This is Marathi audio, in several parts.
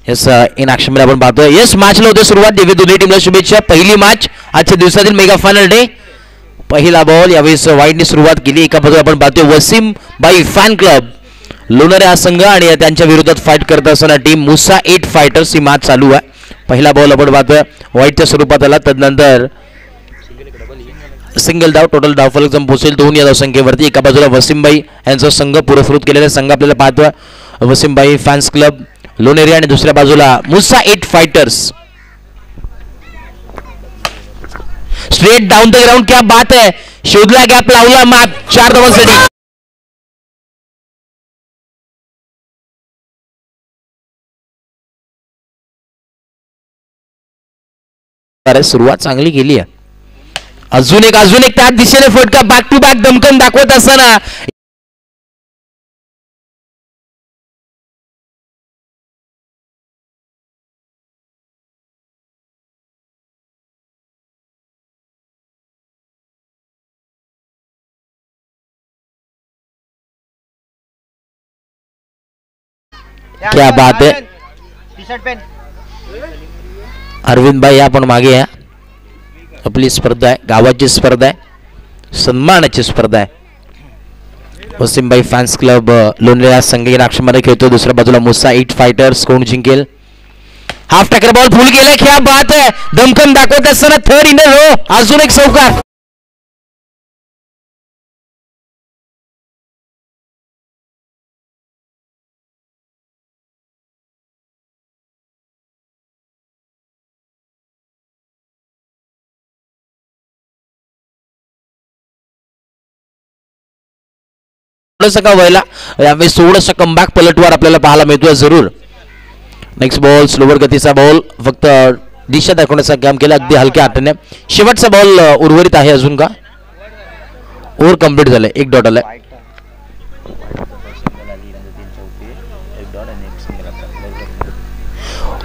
यस इन ऍक्शन मध्ये आपण पाहतोय. यस मॅचला होते सुरुवात. देवी दोन्ही टीमला शुभेच्छा. पहिली मॅच आजच्या दिवसातील मेगा फायनल डे. पहिला बॉल यावेळेस वाईडने सुरुवात केली. एका बाजूला आपण पाहतोय वसीम बाई फॅन क्लब लोणारे हा संघ आणि त्यांच्या विरोधात फाईट करत असताना टीम मुसा 8 फायटर्स ही मॅच चालू आहे. पहिला बॉल आपण पाहतोय वाईटच्या स्वरूपात आला. तदनंतर सिंगल धाव. टोटल धावफलक जम पोहोचेल 2 या धावसंख्येवरती. एका बाजूला वसीमबाई यांचा संघ पुरस्कृत केलेला संघ आपल्याला पाहतोय वसीमबाई फॅन्स क्लब लोणेरे आणि दुसऱ्या बाजूला Musa 8 fighters. Straight down the ground. क्या बात है. शोधला गॅप लावला मॅच 4 धावांसाठी. सुरुवात चांगली केली आहे. अजून एक त्याच दिशेने फटका. बॅक टू बॅक दमकन दाखवत असताना क्या बात है. अरविंद भाई आपण मागे या. आपली स्पर्धा आहे. गावाची स्पर्धा आहे. सन्मानाची स्पर्धा आहे. वसीमबाई फॅन्स क्लब लोणेरे संघ मध्ये खेळतो. दुसऱ्या बाजूला मुसा 8 फायटर्स. कोण जिंकेल. हाफ टॅकर बॉल फुल गेला. क्या बात आहे. दमकन दाखवत असताना थर्ड इन रो. अजून एक चौकार. व्हायला यावेळेस थोडंसं कमबॅक पलटवार आपल्याला पाहायला मिळतोय जरूर. नेक्स्ट बॉल स्लोवर गतीचा बॉल. फक्त दिशा दाखवण्याचं काम केलं अगदी हलक्या हाताने. शेवटचा बॉल उर्वरित आहे अजून का. ओव्हर कंप्लीट झालंय. 1 डॉट आलाय.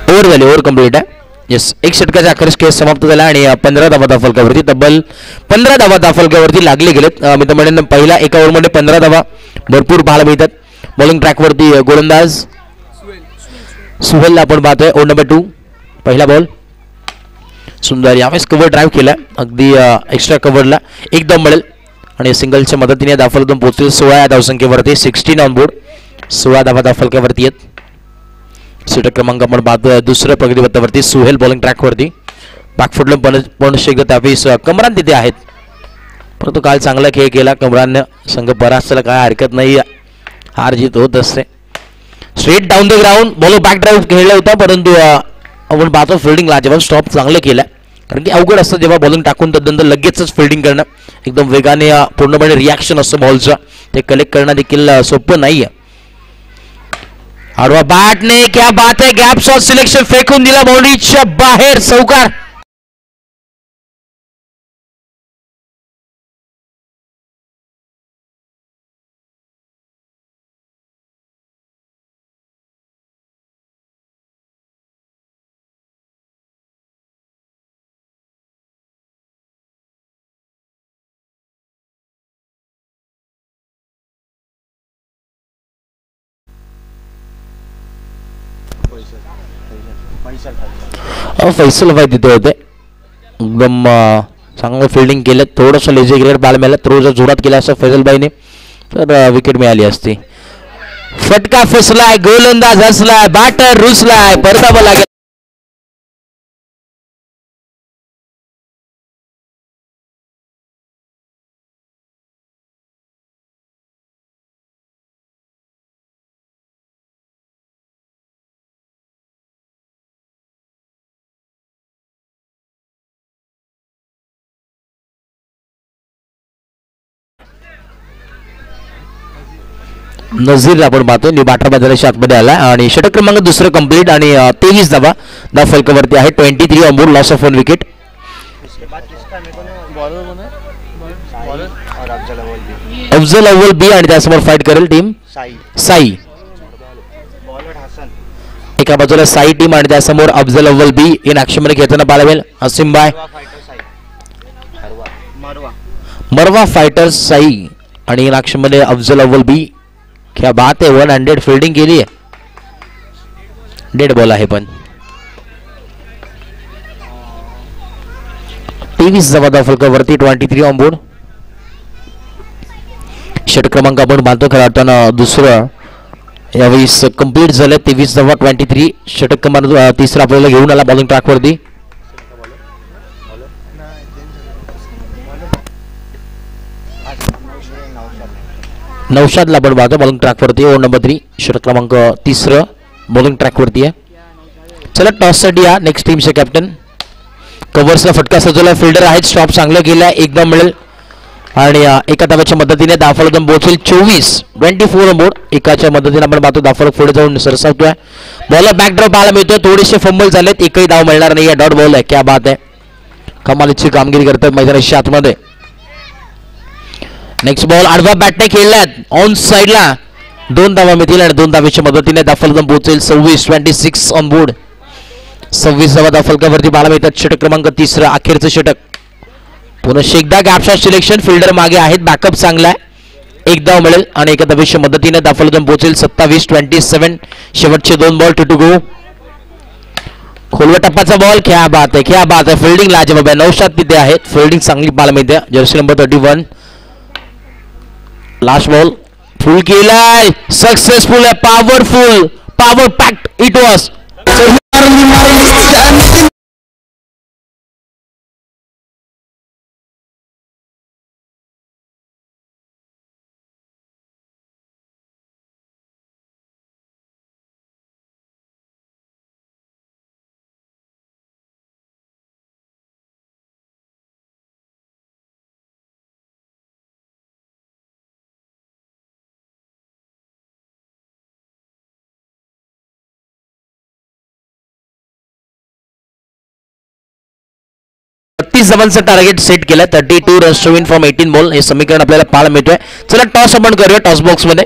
ओव्हर झाली. ओव्हर कंप्लीट आहे. येस 1 षटकाच्या अखेरीस खेळ समाप्त झाला आणि 15 धावा धावफलकावरती तब्बल 15 धावा धावफलकावरती लागले गेलेत. मित्रमंडळींना पहिला एका ओव्हरमध्ये 15 धावा भरपूर पाहायला मिळतात. बॉलिंग ट्रॅकवरती गोलंदाज सुहेलला आपण पाहतोय. Over number 2. पहिला बॉल सुंदर. यावेळेस कव्हर ड्राईव्ह केला. अगदी एक्स्ट्रा कव्हरला एकदम मिळेल आणि सिंगलच्या मदतीने धावफलकातून पोहोचेल 16 या धावसंख्येवरती. 16 ऑन बोर्ड. 16 धावा धावफलकावरती आहेत. षटक क्रमांक आपण पाहतोय दुसऱ्या प्रगतीपथावरती. सुहेल बॉलिंग ट्रॅकवरती. बॅकफुटला पण एकदा त्यावेळेस कमरान तिथे आहेत. परंतु काल चांगला खेळ केला कमरान. संघ बराचसा काय हरकत नाही. हार जीत होत असते. Straight down the ground. Ball back drive खेळला होता परंतु आपण पाहतो फिल्डिंगला जेव्हा स्टॉप चांगलं केलं. कारण की अवघड असतं जेव्हा बॉलिंग टाकून तदनंतर लगेचच फिल्डिंग करणं. एकदम वेगाने पूर्णपणे रिॲक्शन असतं बॉलचं. ते कलेक्ट करणं देखील सोपं नाही आहे. आडवा बॅटने. क्या बात है. गॅप शॉट सिलेक्शन फेकून दिला बाउंड्रीच्या बाहेर. चौकार. फैसल भाई तिथे होते. एकदम चांगलं फिल्डिंग केलं. थोडंसं लेझी ग्रेड बाल मिळालं. थोडं जोरात केलं असं फैसल भाईने तर विकेट मिळाली असती. फटका फसलाय. गोलंदाज हसलाय. बॅटर रुसलाय. परतावा लागेल. नझीर आपण पाहतो. न्यू बॅटर बदलाच्या आतमध्ये आला आणि षटक क्रमांक दुसरं कंप्लीट आणि 23 धावा फलकावरती आहे. 23 on board. Loss of 1 wicket. Afzal अव्वल बी आणि त्यासमोर फाईट करेल टीम साई. एका बाजूला साई टीम आणि त्यासमोर अफजल अव्वल बी इन ऍक्शन मध्ये खेळताना पाहायला मिळेल. असिम बाय मरवा फायटर्स साई आणि इन ऍक्शन मध्ये अफजल अव्वल बी. क्या बात है. 100 फील्डिंग केली आहे. डेड बॉल आहे पण 23 धावा धाव फलकावरती 23 ऑन बोर्ड. षटक क्रमांक आपण पाहतो खरं अर्थानं दुसरं यावेळेस कंप्लीट झालं. 23 धावा 23. षटक क्रमांक तिसरा आपल्याला घेऊन आला बॉलिंग ट्रॅकवरती. नौशादला आपण पाहतो बॉलिंग ट्रॅकवरती. ओव्हर नंबर 3 षटक क्रमांक तिसरं बॉलिंग ट्रॅकवरती आहे. चला टॉससाठी या नेक्स्ट टीमचे कॅप्टन. कव्हर्सला फटका सजवला. फिल्डर आहेत. स्टॉप चांगलं केलाय. एकदम मिळेल आणि एका धाव्याच्या मदतीने दाफलक पोहोचेल 24 बोर्ड. एकाच्या मदतीने आपण पाहतो दाफलक पुढे जाऊन सरसावतोय. बॉलर बॅकड्रॉप पाहायला मिळतोय. थोडेसे फंबल झालेत. एकही धाव मिळणार नाही. डॉट बॉल आहे. क्या बात आहे. कमालीची कामगिरी करतात मैदानाच्या आतमध्ये. नेक्स्ट बॉल आडवा बॅटने खेळल्यात ऑन साईडला 2 धावा मिळतील आणि 2 धावेच्या मदतीने दाफलक पोहोचेल 26 ऑन बोर्ड. 26 धावा दाफलकावरती पाहायला मिळतात. षटक क्रमांक तिसरं अखेरचं षटक. पुन्हा एकदा गॅपशॉट सिलेक्शन. फिल्डर मागे आहेत. बॅकअप चांगला आहे. एक धाव मिळेल आणि एका धावेच्या मदतीने दाफलक पोहोचेल 27 शेवटचे 2 बॉल टू गो. खोलवा टप्प्याचा बॉल. क्या बात आहे. क्या बात आहे. फिल्डिंग लाजवाब आहे. नौशाद तिथे आहेत. फिल्डिंग चांगली पाहायला मिळते. Jersey number 31. Last ball full केलाय. सक्सेसफुल आहे. Powerful power packed it was. धावांचं टार्गेट सेट केलं. 32 runs to win from 18 ball. हे समीकरण आपल्याला पाहायला मिळतोय. चला टॉस आपण करूया. टॉस बॉक्स मध्ये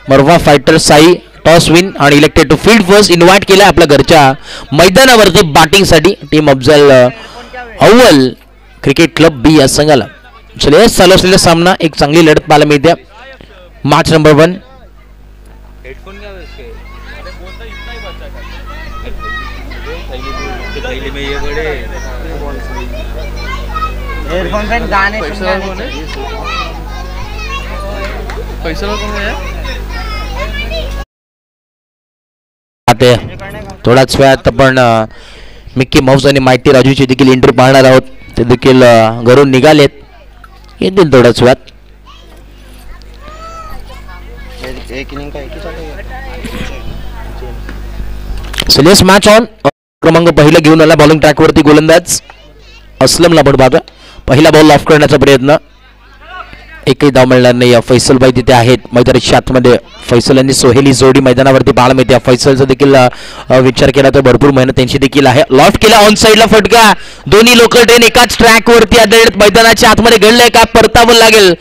मरवा फायटर साई टॉस विन आणि elected to field first. Invite केला आपल्या घरच्या मैदानावरती बॅटिंगसाठी टीम अफजल अव्वल क्रिकेट क्लब बी या संघाला. चले चालू असलेला सामना एक चांगली लढत पाहायला मिळते. Match number 1. थोडाच वेळात आपण मिक्की माऊस आणि माइटी राजूची देखील एंट्री पाहणार आहोत. ते देखील घरून निघालेत. येतील थोड्याच वेळात. सिलेस मॅच ऑन. क्रमांक पहिला घेऊन आला बॉलिंग ट्रॅकवरती गोलंदाज असलमला आपण पाहतो. पहिला बॉल ऑफ करण्याचा प्रयत्न. एकही धाव मिळणार नाही. फैसल भाई तिथे आहेत मैदानाच्या आतमध्ये. फैसल आणि सोहेली जोडी मैदानावरती पाहायला मिळते. फैसलचा देखील विचार केला तर भरपूर मेहनत त्यांची देखील आहे. लॉफ्ट केला ऑन साईडला फटका. दोन्ही लोकल ट्रेन एकाच ट्रॅकवरती आदळत मैदानाच्या आतमध्ये घडलंय का परतावं लागेल.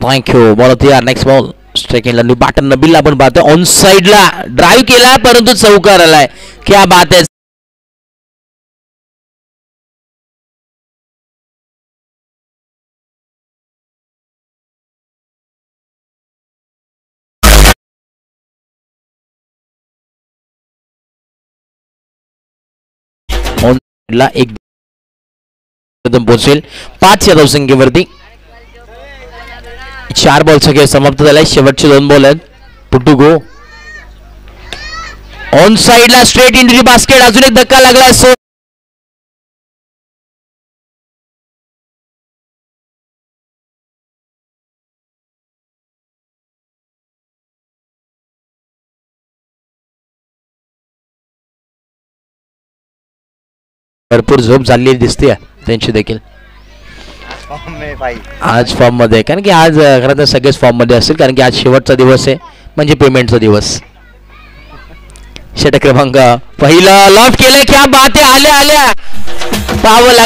थँक्यू. बॉल होती यार. Next ball strike new batter नबीलला आपण पाहतो ऑन साइडला ड्राईव्ह केला परंतु चौकार आलाय. क्या बात आहे. ला एक पोहोचेल 5 या धावसंख्येवरती. 4 बॉलचा खेळ समाप्त झालाय. शेवटचे 2 बॉल आहेत. पुटू गो ऑन साइडला स्ट्रेट इंटू बास्केट. अजून एक धक्का लागलाय. सो भरपूर झोप झालेली दिसते त्यांची देखील आज फॉर्म मध्ये. कारण की आज खरं तर सगळेच फॉर्म मध्ये असतील कारण की आज शेवटचा दिवस आहे म्हणजे पेमेंटचा दिवस. षटक क्रमांक पहिला लॉफ्ट केलं. क्या बात आहे. आल्या आल्या पाहावं लागेल.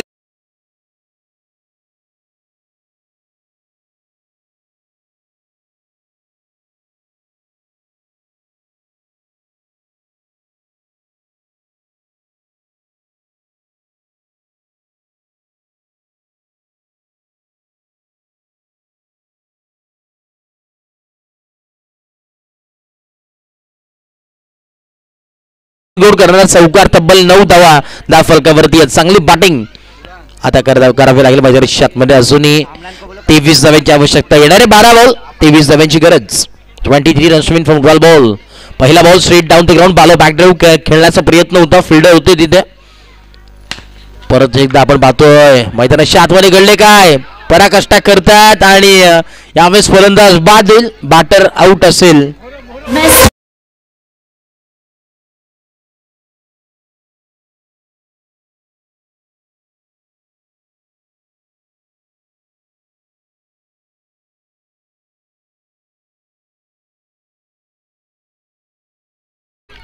गोड करणारा चौकार तब्बल 9 धावा फलकावरती. चांगली बॅटिंग आता करावी लागेल माझ्या रिशातमध्ये. अजूनही 23 धाव्यांची आवश्यकता. येणारे 12 बॉल 23 धाव्यांची गरज. 23 रन्स मीन फ्रॉम 12 बॉल. पहिला ball straight down the ground. बालो बॅकड्राईव्ह खेळण्याचा प्रयत्न होता. फिल्डर होते तिथे. परत एकदा आपण पाहतोय मैदानाच्या आतमध्ये घडले काय. पराकाष्ठा करतात आणि यावेळेस फलंदाज बाद होईल. बॅटर आउट असेल.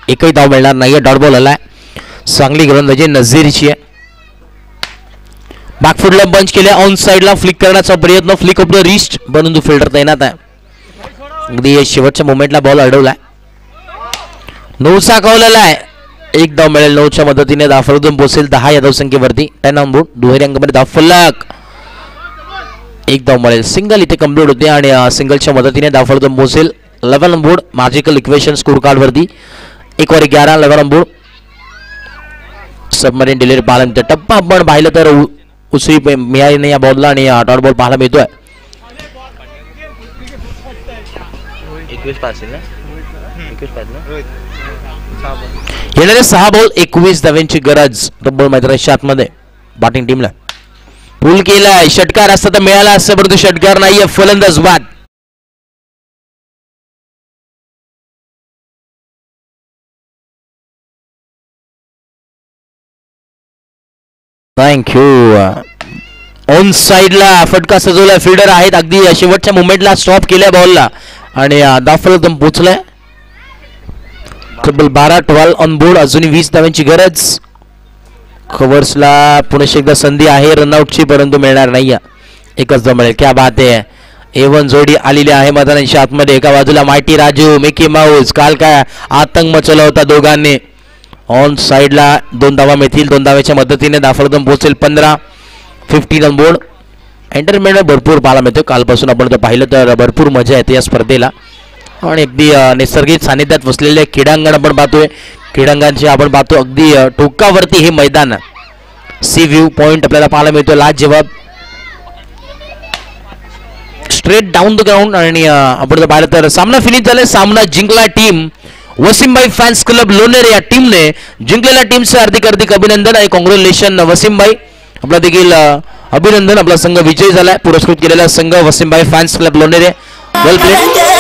एकही धाव मिळणार नाहीये. डॉट बॉल आलाय. चांगली गोलंदाजी नझीरची आहे. बॅकफुटला बंच केले. ऑन साइडला फ्लिक करण्याचा प्रयत्न. फ्लिक ऑफ द रिस्ट परंतु फिल्डर तैनात आहे. अगदी शेवटच्या मोमेंटला बॉल अडवलाय. 9चा कॉल आलाय. एक धाव मिळेल. 9च्या मदतीने धावफलक पोहोचेल 10 या धावसंख्येवरती. 10 ऑन बोर्ड. दुहेरी अंकामध्ये धावफलक. एक धाव मिळेल. सिंगल इथे कंप्लीट होते आणि सिंगलच्या मदतीने धावफलक पोहोचेल 11 on board. Magical equation score card वरती 1 वर 11 11 ऑन बोर्ड. सबमरीन डिलिव्हरी पाहायला मिळते. टप्पा आपण पाहिलं तर उसळी मिळाली नाही या बॉलला आणि डॉट बॉल पाहायला मिळतोय. 21 ना. येणारे 6 बॉल 21 धाव्यांची गरज. डबल मैदानाच्या आतमध्ये बॅटिंग टीमला. पूल केलाय. षटकार असता तर मिळाला असं परंतु षटकार नाहीये. फलंदाज बाद. थँक्यू. ऑन साइडला फटका सजवलाय. फिल्डर आहेत. अगदी शेवटच्या मुवमेंटला स्टॉप केलाय बॉलला आणि दाफल पोहोचलाय. Triple 12 on board. अजूनही 20 धाव्यांची गरज. कव्हर्सला पुन्हा एकदा संधी आहे रनआउटची परंतु मिळणार नाही. एकच धाव मिळेल. क्या बात आहे. A1 जोडी आलेली आहे मैदानाच्या आतमध्ये. एका बाजूला मायटी राजू मिकी माऊस. काल काय आतंक मचवला होता दोघांनी. ऑन साइडला 2 धावा मिळतील. 2 धाव्याच्या मदतीने दाफलदम पोहोचेल 15. 15 ऑन बोर्ड. एंटरटेनमेंट भरपूर पाहायला मिळतो. कालपासून आपण तर पाहिलं तर भरपूर मजा येते या स्पर्धेला आणि अगदी नैसर्गिक सानिध्यात वसलेले क्रीडांगण आपण पाहतोय. क्रीडांगणाचे आपण पाहतो अगदी टोकावरती हे मैदान. सी व्ह्यू पॉइंट आपल्याला पाहायला मिळतो. लाजवाब स्ट्रेट डाऊन द ग्राउंड आणि आपण पाहिलं तर सामना फिनिश झालाय. सामना जिंकला टीम वसीमभाई फॅन्स क्लब लोणेरे या टीमने. जिंकलेल्या टीमचे हार्दिक अभिनंदन आणि कॉंग्रॅच्युलेशन वसीमभाई. आपला देखील अभिनंदन. आपला संघ विजयी झालाय. पुरस्कृत केलेला संघ वसीमभाई फॅन्स क्लब लोणेरे. वेल प्लेड.